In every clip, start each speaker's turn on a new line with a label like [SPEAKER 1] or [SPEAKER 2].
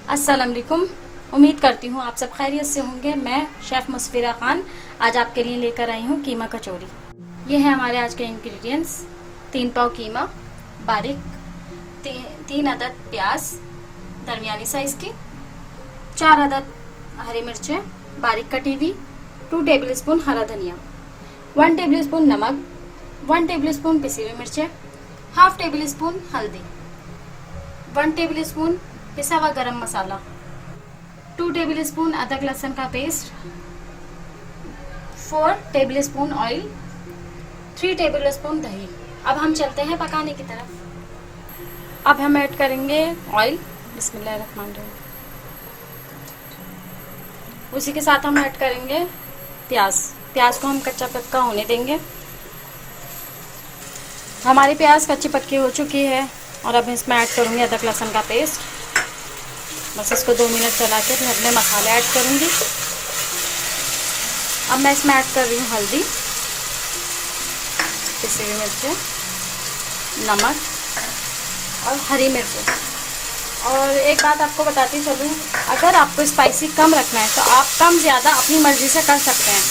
[SPEAKER 1] अस्सलाम वालेकुम। उम्मीद करती हूँ आप सब खैरियत से होंगे। मैं शेफ़ मुस्फिरा खान आज आपके लिए लेकर आई हूँ कीमा कचौरी। ये है हमारे आज के इंग्रेडिएंट्स। 3 पाव कीमा बारीक, 3 अदद प्याज दरमियानी साइज़ की, 4 अदद हरी मिर्चें बारीक कटी हुई, 2 टेबलस्पून हरा धनिया, 1 टेबलस्पून नमक, 1 टेबलस्पून पिसी हुई मिर्चें, हाफ टेबलस्पून हल्दी, 1 टेबलस्पून पिसा हुआ गरम मसाला, 2 टेबलस्पून अदरक लहसुन का पेस्ट, 4 टेबलस्पून ऑयल, 3 टेबलस्पून दही। अब हम चलते हैं पकाने की तरफ। अब हम ऐड करेंगे ऑयल। बिस्मिल्लाहिर्रहमानिर्रहीम। उसी के साथ हम ऐड करेंगे प्याज को हम कच्चा पक्का होने देंगे। हमारी प्याज कच्ची पक्की हो चुकी है और अब इसमें ऐड करूँगी अदरक लहसुन का पेस्ट। बस इसको 2 मिनट चला के फिर अपने मसाले ऐड करूँगी। अब मैं इसमें ऐड कर रही हूँ हल्दी, पिसी हुई मिर्चें, नमक और हरी मिर्च। और एक बात आपको बताती चलूँ, अगर आपको स्पाइसी कम रखना है तो आप कम ज़्यादा अपनी मर्ज़ी से कर सकते हैं।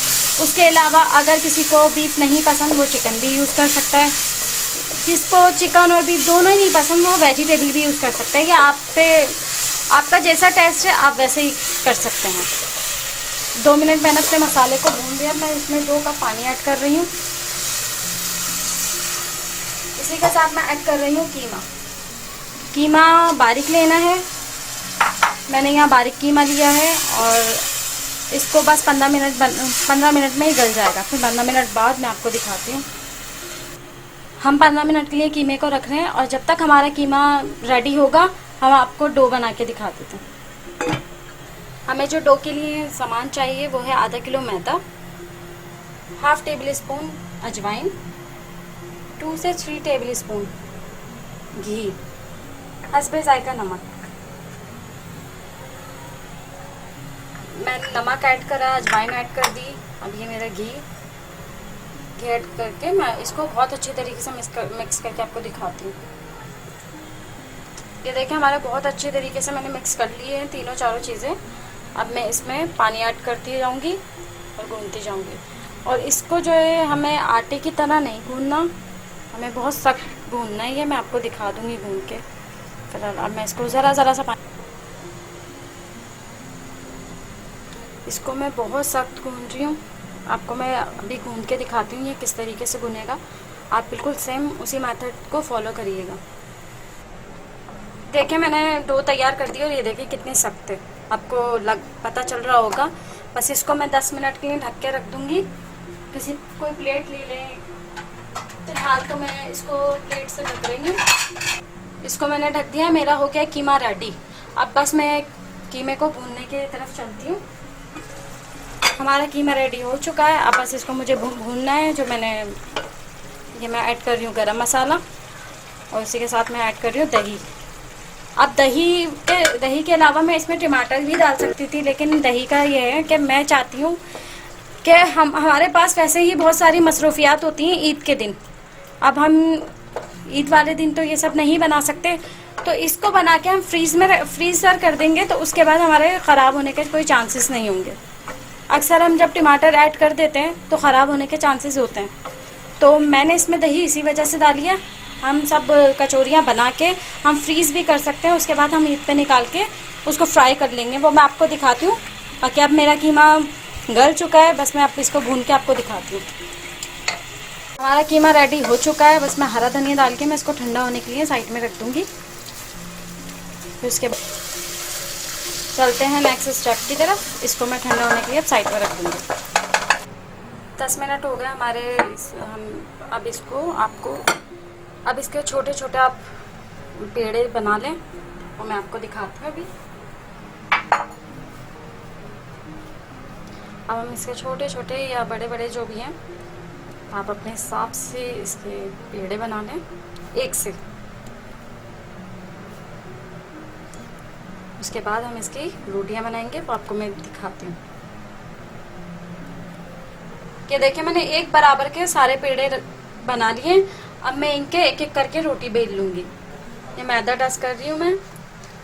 [SPEAKER 1] उसके अलावा अगर किसी को बीफ नहीं पसंद वो चिकन भी यूज़ कर सकता है। जिसको चिकन और बीफ दोनों ही नहीं पसंद वो वेजिटेबल भी यूज़ कर सकता है। या आपका जैसा टेस्ट है आप वैसे ही कर सकते हैं। 2 मिनट मैंने अपने मसाले को भून दिया। मैं इसमें 2 कप पानी ऐड कर रही हूँ। इसी के साथ मैं ऐड कर रही हूँ कीमा बारीक लेना है। मैंने यहाँ बारीक कीमा लिया है और इसको बस 15 मिनट में ही गल जाएगा। फिर 15 मिनट बाद मैं आपको दिखाती हूँ। हम 15 मिनट के लिए कीमे को रख रहे हैं और जब तक हमारा कीमा रेडी होगा हम आपको डो बना के दिखा देते हैं। हमें जो डो के लिए सामान चाहिए वो है आधा किलो मैदा, हाफ टेबल स्पून अजवाइन, 2 से 3 टेबल स्पून घी, हस्बे जायका नमक। मैंने नमक ऐड करा, अजवाइन ऐड कर दी। अब ये मेरा घी ऐड करके मैं इसको बहुत अच्छे तरीके से मिक्स करके आपको दिखाती हूँ। ये देखिए हमारे बहुत अच्छे तरीके से मैंने मिक्स कर लिए हैं तीनों चारों चीज़ें। अब मैं इसमें पानी ऐड करती जाऊँगी और गूंथती जाऊँगी। और इसको जो है हमें आटे की तरह नहीं गूंथना, हमें बहुत सख्त गूंथना है। ये मैं आपको दिखा दूँगी गूंथ के। फिलहाल अब मैं इसको ज़रा सा पानी, इसको मैं बहुत सख्त गूंथ रही हूँ। आपको मैं अभी गूंथ के दिखाती हूँ ये किस तरीके से गुनेगा। आप बिल्कुल सेम उसी मेथड को फॉलो करिएगा। देखिए मैंने डो तैयार कर दिया और ये देखिए कितनी सख्त है, आपको पता चल रहा होगा। बस इसको मैं 10 मिनट के लिए ढक के रख दूँगी। कोई प्लेट ले लें। फिलहाल तो मैं इसको प्लेट से ढक रही हूँ। इसको मैंने ढक दिया। मेरा हो गया कीमा रेडी। अब बस मैं कीमे को भूनने की तरफ चलती हूँ। हमारा कीमा रेडी हो चुका है। अब बस इसको मुझे भूनना है। मैं ऐड कर रही हूँ गरम मसाला और इसी के साथ मैं ऐड कर रही हूँ दही। अब दही के अलावा मैं इसमें टमाटर भी डाल सकती थी, लेकिन दही का ये है कि मैं चाहती हूँ कि हमारे पास वैसे ही बहुत सारी मसरूफियात होती हैं ईद के दिन। अब हम ईद वाले दिन तो ये सब नहीं बना सकते, तो इसको बना के हम फ्रीज़र कर देंगे तो उसके बाद हमारे ख़राब होने के कोई चांसेस नहीं होंगे। अक्सर हम जब टमाटर ऐड कर देते हैं तो ख़राब होने के चांसेस होते हैं। तो मैंने इसमें दही इसी वजह से डाली है। हम सब कचौरियाँ बना के हम फ्रीज़ भी कर सकते हैं। उसके बाद हम ईद पे निकाल के उसको फ्राई कर लेंगे, वो मैं आपको दिखाती हूँ। बाकी अब मेरा कीमा गल चुका है। बस मैं अब इसको भून के आपको दिखाती हूँ। हमारा कीमा रेडी हो चुका है। बस मैं हरा धनिया डाल के मैं इसको ठंडा होने के लिए साइड में रख दूँगी। फिर उसके बाद चलते हैं नेक्स्ट स्टेप की तरफ। इसको मैं ठंडा होने के लिए अब साइड में रख दूँगी। 10 मिनट हो गए हमारे। अब इसके छोटे छोटे आप पेड़े बना लें और मैं आपको दिखाती हूँ अभी। अब हम इसके छोटे छोटे या बड़े बड़े जो भी हैं आप अपने हिसाब से इसके पेड़े बना लें एक से। उसके बाद हम इसकी रोटियां बनाएंगे, वो आपको मैं दिखाती हूँ। कि देखिए मैंने एक बराबर के सारे पेड़े बना लिए। अब मैं इनके एक एक करके रोटी बेल लूँगी। ये मैदा डस्ट कर रही हूँ मैं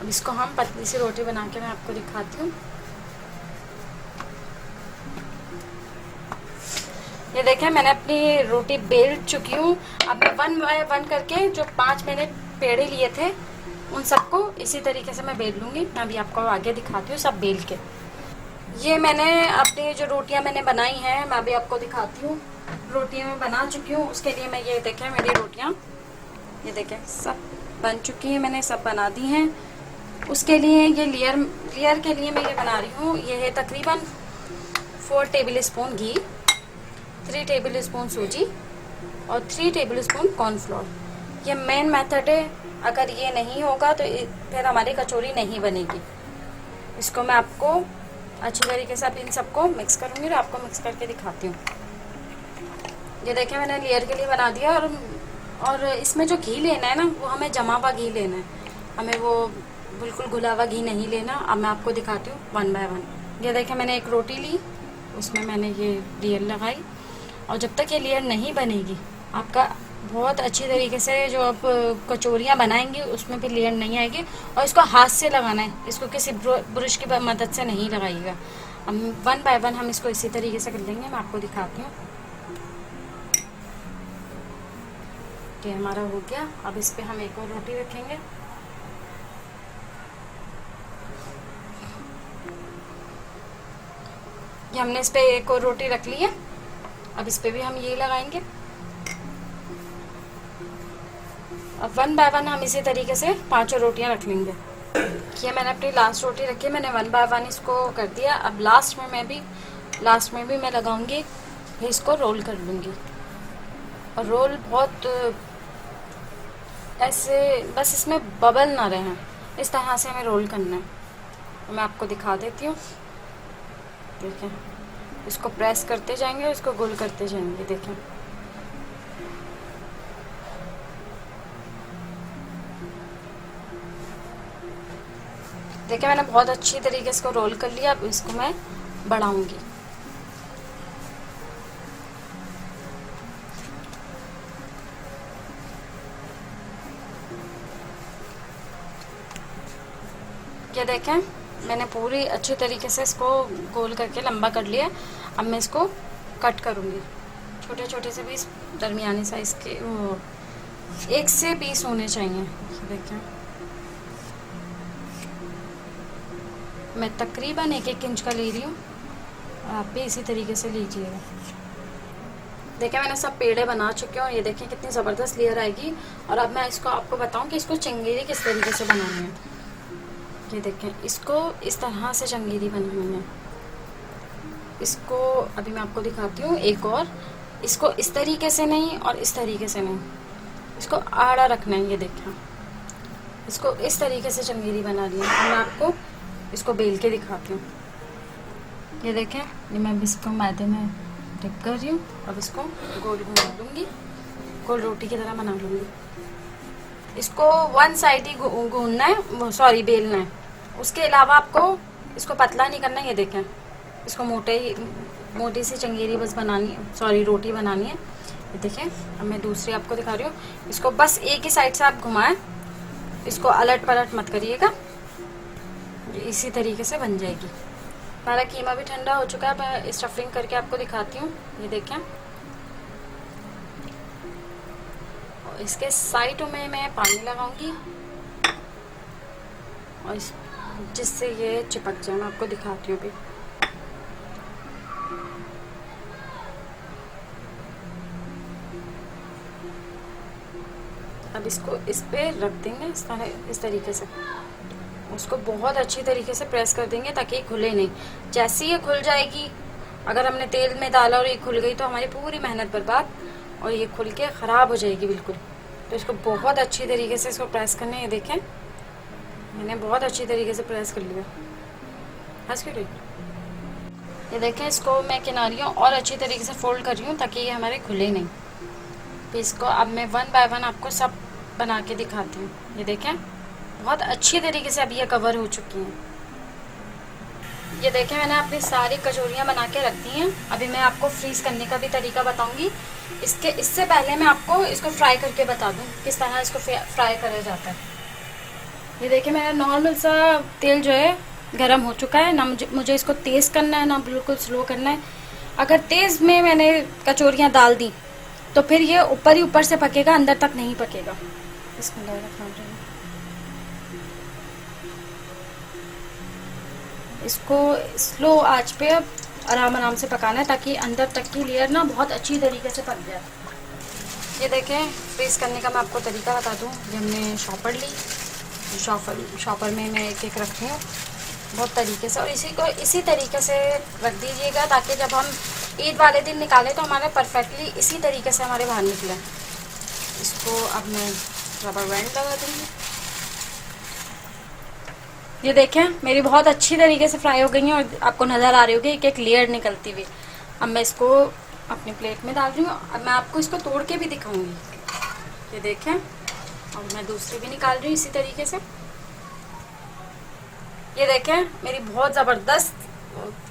[SPEAKER 1] अब इसको हम पतली सी रोटी बना के मैं आपको दिखाती हूँ। ये देखें मैंने अपनी रोटी बेल चुकी हूँ। अब मैं 1 बाय 1 करके जो 5 मैंने पेड़े लिए थे उन सबको इसी तरीके से मैं बेल लूँगी। मैं अभी आपको आगे दिखाती हूँ सब बेल के। ये मैंने अपनी जो रोटियाँ मैंने बनाई हैं मैं अभी आपको दिखाती हूँ। रोटियाँ मैं बना चुकी हूँ। उसके लिए मैं ये देखें मेरी रोटियाँ, ये देखें सब बन चुकी हैं, मैंने सब बना दी हैं। उसके लिए ये लेयर के लिए मैं ये बना रही हूँ। ये है तकरीबन 4 टेबल स्पून घी, 3 टेबल स्पून सूजी और 3 टेबल स्पून कॉर्नफ्लोर। ये मेन मेथड है। अगर ये नहीं होगा तो फिर हमारी कचौरी नहीं बनेगी। इसको मैं आपको अच्छी तरीके से अब इन सबको मिक्स करूँगी और आपको मिक्स करके दिखाती हूँ। ये देखिए मैंने लेयर के लिए बना दिया। और इसमें जो घी लेना है ना वो हमें जमा हुआ घी लेना है, हमें वो बिल्कुल घुला हुआ घी नहीं लेना। अब मैं आपको दिखाती हूँ 1 बाय 1। ये देखिए मैंने एक रोटी ली, उसमें मैंने ये लेयर लगाई और जब तक ये लेयर नहीं बनेगी आपका बहुत अच्छी तरीके से जो आप कचौरियाँ बनाएंगे उसमें भी लेयर नहीं आएगी। और इसको हाथ से लगाना है, इसको किसी ब्रश की मदद से नहीं लगाइएगा। अब 1 बाय 1 हम इसको इसी तरीके से कर लेंगे। मैं आपको दिखाती हूँ। ये हमारा हो गया। अब इस पे हम एक और रोटी रखेंगे। ये हमने इस पे एक और रोटी रख ली है। अब इस पे भी हम ये लगाएंगे। अब 1 बाय 1 हम इसी तरीके से 5 रोटियां रख लेंगे। ये मैंने अपनी लास्ट रोटी रखी है, मैंने 1 बाय 1 इसको कर दिया। अब लास्ट में भी मैं लगाऊंगी, फिर इसको रोल कर लूँगी। और रोल बहुत ऐसे बस इसमें बबल ना रहे, इस तरह से हमें रोल करना है। तो मैं आपको दिखा देती हूँ। देखें इसको प्रेस करते जाएंगे और इसको गोल करते जाएंगे। देखें देखिए मैंने बहुत अच्छी तरीके से इसको रोल कर लिया। अब इसको मैं बढ़ाऊंगी। ये देखें मैंने पूरी अच्छी तरीके से इसको गोल करके लंबा कर लिया। अब मैं इसको कट करूंगी। छोटे छोटे से पीस, दरमियानी साइज के, वो 1 से पीस होने चाहिए। देखें मैं तकरीबन 1-1 इंच का ले रही हूँ, आप भी इसी तरीके से लीजिएगा। देखिए मैंने सब पेड़े बना चुके हूँ। ये देखें कितनी ज़बरदस्त लेयर आएगी। और अब मैं इसको आपको बताऊँ कि इसको चंगेरी किस तरीके से बनानी है। ये देखें इसको इस तरह से चंगेरी बनानी है। इसको अभी मैं आपको दिखाती हूँ एक और। इसको इस तरीके से नहीं और इस तरीके से नहीं, इसको आड़ा रखना है। ये देखें इसको इस तरीके से चंगेरी बनानी है। मैं आपको इसको बेल के दिखाती हूँ। ये देखें ये मैं इसको मैदे में डिप कर रही हूँ। अब इसको गोल घुमा लूँगी, गोल रोटी की तरह बना लूँगी। इसको 1 साइड ही गूंदना है, सॉरी बेलना है। उसके अलावा आपको इसको पतला नहीं करना है। ये देखें इसको मोटी सी चंगेरी बस बनानी है, सॉरी रोटी बनानी है। ये देखें अब मैं दूसरी आपको दिखा रही हूँ। इसको बस एक ही साइड से आप घुमाएं, इसको अलट पलट मत करिएगा। इसी तरीके से बन जाएगी। हमारा कीमा भी ठंडा हो चुका है। मैं स्टफिंग करके आपको दिखाती हूँ। ये देखें इसके साइडों में मैं पानी लगाऊंगी और जिससे ये चिपक जाए। मैं आपको दिखाती हूँ अभी। अब इसको इस पे रख देंगे इस तरीके से। उसको बहुत अच्छी तरीके से प्रेस कर देंगे ताकि ये खुले नहीं। जैसे ये खुल जाएगी, अगर हमने तेल में डाला और ये खुल गई तो हमारी पूरी मेहनत बर्बाद और ये खुल के ख़राब हो जाएगी बिल्कुल। तो इसको बहुत अच्छी तरीके से इसको प्रेस करना है। ये देखें मैंने बहुत अच्छी तरीके से प्रेस कर लिया। बस क्यों ये देखें इसको मैं किनारियों और अच्छी तरीके से फोल्ड कर रही हूँ ताकि ये हमारे खुले नहीं। फिर इसको अब मैं 1 बाय 1 आपको सब बना के दिखाती हूँ। ये देखें बहुत अच्छी तरीके से अब ये कवर हो चुकी हैं। ये देखें मैंने अपनी सारी कचौरियाँ बना के रख दी हैं। अभी मैं आपको फ्रीज करने का भी तरीका बताऊंगी। इससे पहले मैं आपको इसको फ्राई करके बता दूं किस तरह इसको फ्राई करा जाता है। ये देखिए मेरा नॉर्मल सा तेल जो है गरम हो चुका है ना। मुझे इसको तेज़ करना है ना बिल्कुल स्लो करना है। अगर तेज़ में मैंने कचौरियाँ डाल दी तो फिर ये ऊपर ही ऊपर से पकेगा, अंदर तक नहीं पकेगा। इसको स्लो आंच पे आराम आराम से पकाना है ताकि अंदर तक की लेयर ना बहुत अच्छी तरीके से पक जाए। ये देखें फ्रीज़ करने का मैं आपको तरीका बता दूं। ये हमने शॉपर ली, शॉपर में मैं एक एक रखी हूँ बहुत तरीके से, और इसी तरीके से रख दीजिएगा ताकि जब हम ईद वाले दिन निकालें तो हमारे परफेक्टली इसी तरीके से हमारे बाहर निकले। इसको अब मैं रबर बैंड लगा दूँगी। ये देखें मेरी बहुत अच्छी तरीके से फ्राई हो गई हैं और आपको नज़र आ रही होगी एक एक लेयर निकलती हुई। अब मैं इसको अपनी प्लेट में डाल रही हूँ। अब मैं आपको इसको तोड़ के भी दिखाऊंगी। ये देखें, और मैं दूसरी भी निकाल रही हूँ इसी तरीके से। ये देखें मेरी बहुत ज़बरदस्त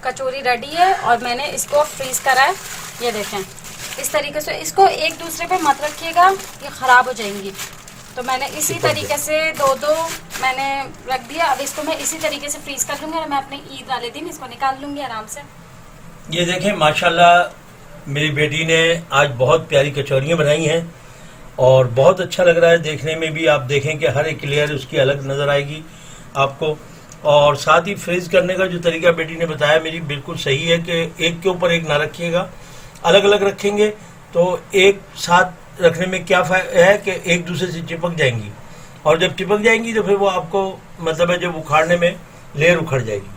[SPEAKER 1] कचौरी रेडी है और मैंने इसको फ्रीज करा है। ये देखें इस तरीके से, इसको एक दूसरे पे मत रखिएगा, ये ख़राब हो जाएंगी। तो मैंने इसी तरीके से दो मैंने रख दिया। अब इसको मैं इसी तरीके से फ्रीज कर लूँगी और मैं अपने ईद वाले दिन इसको निकाल लूँगी आराम से।
[SPEAKER 2] ये देखें माशाल्लाह मेरी बेटी ने आज बहुत प्यारी कचौरियाँ बनाई हैं और बहुत अच्छा लग रहा है देखने में भी। आप देखें कि हर एक लेयर उसकी अलग नज़र आएगी आपको। और साथ ही फ्रीज करने का जो तरीका बेटी ने बताया मेरी बिल्कुल सही है कि एक के ऊपर एक ना रखिएगा, अलग अलग रखेंगे तो एक साथ रखने में क्या फायदा है कि एक दूसरे से चिपक जाएंगी, और जब चिपक जाएंगी तो फिर वो आपको मतलब है जब उखाड़ने में लेयर उखड़ जाएगी।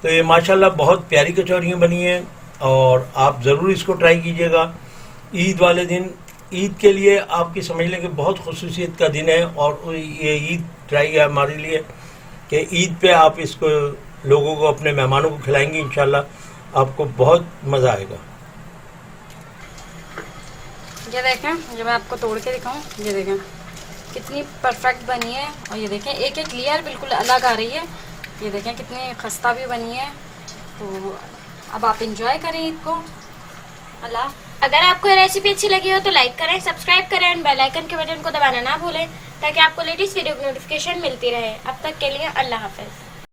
[SPEAKER 2] तो ये माशाल्लाह बहुत प्यारी कचौरियाँ बनी हैं और आप ज़रूर इसको ट्राई कीजिएगा ईद वाले दिन। ईद के लिए आपकी समझ लें कि बहुत खुसूसियत का दिन है और ये ईद ट्राई है हमारे लिए कि ईद पे आप इसको लोगों को, अपने मेहमानों को खिलाएंगे। इंशाल्लाह आपको बहुत मज़ा आएगा।
[SPEAKER 1] ये देखें, जब मैं आपको तोड़ के दिखाऊं, ये देखें कितनी परफेक्ट बनी है। और ये देखें एक एक लेयर बिल्कुल अलग आ रही है। ये देखें कितनी खस्ता भी बनी है। तो अब आप इंजॉय करें ईद को। अल्लाह।
[SPEAKER 3] अगर आपको ये रेसिपी अच्छी लगी हो तो लाइक करें, सब्सक्राइब करें और बेल आइकन के बटन को दबाना ना भूलें ताकि आपको लेटेस्ट वीडियो की नोटिफिकेशन मिलती रहे। अब तक के लिए अल्लाह हाफ़िज़।